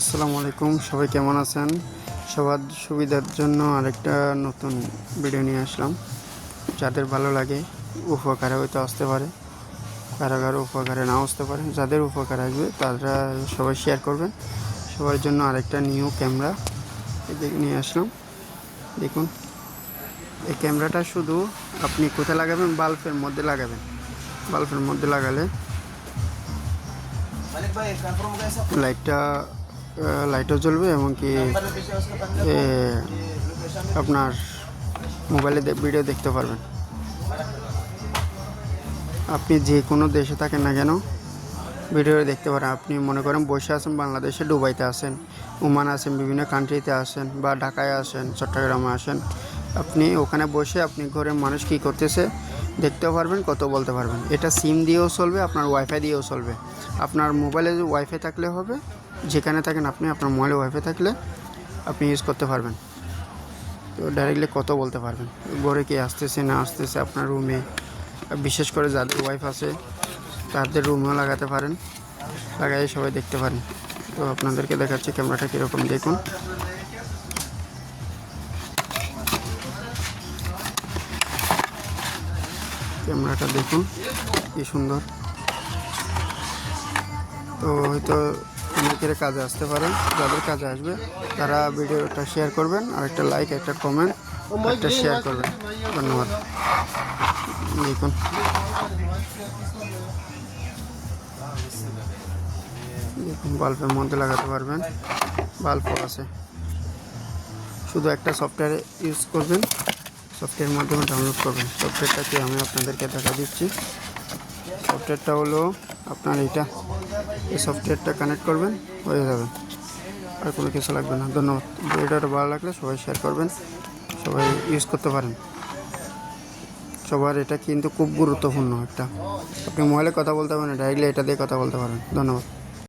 আসসালামু আলাইকুম, সবাই কেমন আছেন? সবার সুবিধার জন্য আরেকটা নতুন ভিডিও নিয়ে আসলাম। যাদের ভালো লাগে, উপকারে হয়তো আসতে পারে, কারো কারো উপকারে নাও আসতে পারে। যাদের উপকার আসবে তারা সবাই শেয়ার করবেন। সবার জন্য আরেকটা নিউ ক্যামেরা এদিকে নিয়ে আসলাম। দেখুন, এই ক্যামেরাটা শুধু আপনি কোথায় লাগাবেন? বাল্বের মধ্যে লাগাবেন। বাল্বের মধ্যে লাগালে লাইটও জ্বলবে, এমনকি আপনার মোবাইলে ভিডিও দেখতে পারবেন। আপনি যে কোনো দেশে থাকেন না কেন, ভিডিও দেখতে পারেন। আপনি মনে করেন বসে আছেন বাংলাদেশে, দুবাইতে আছেন, ওমান আছেন, বিভিন্ন কান্ট্রিতে আসেন, বা ঢাকায় আসেন, চট্টগ্রামে আসেন, আপনি ওখানে বসে আপনি ঘরের মানুষ কী করতেছে দেখতেও পারবেন, কত বলতে পারবেন। এটা সিম দিয়েও চলবে, আপনার ওয়াইফাই দিয়েও চলবে। আপনার মোবাইলে ওয়াইফাই থাকলে হবে, যেখানে থাকেন আপনি, আপনার মোবাইলে ওয়াইফাই থাকলে আপনি ইউজ করতে পারবেন। তো ডাইরেক্টলি কত বলতে পারবেন, ঘরে কে আসতেছে না আসতেছে, আপনার রুমে, বিশেষ করে যাদের ওয়াইফ আছে তাদের রুমেও লাগাতে পারেন, লাগাই সবাই দেখতে পারেন। তো আপনাদেরকে দেখাচ্ছি ক্যামেরাটা কীরকম। দেখুন, ক্যামেরাটা দেখুন কি সুন্দর। তো হয়তো অনেকের কাজে আসতে পারে। যাদের কাজে আসবে তারা ভিডিওটা শেয়ার করবেন, আর একটা লাইক, একটা কমেন্ট, একটা শেয়ার করবেন। ধন্যবাদ। দেখুন, দেখুন বাল্বের মধ্যে লাগাতে পারবেন, বাল্বও আছে। শুধু একটা সফটওয়্যার ইউজ করবেন, সফটওয়্যারের মাধ্যমে ডাউনলোড করবেন। সফটওয়্যারটাকে আমি আপনাদেরকে দেখা দিচ্ছি। সফটওয়্যারটা হলো আপনার এইটা, এই সফটওয়্যারটা কানেক্ট করবেন, হয়ে যাবে, আর কোনো কিছু লাগবে না। ধন্যবাদ। ভিডিওটা ভালো লাগলে সবাই শেয়ার করবেন, সবাই ইউজ করতে পারেন। সবার এটা কিন্তু খুব গুরুত্বপূর্ণ একটা। আপনি মোবাইলে কথা বলতে পারেন, ডাইরেক্টলি এটা দিয়ে কথা বলতে পারেন। ধন্যবাদ।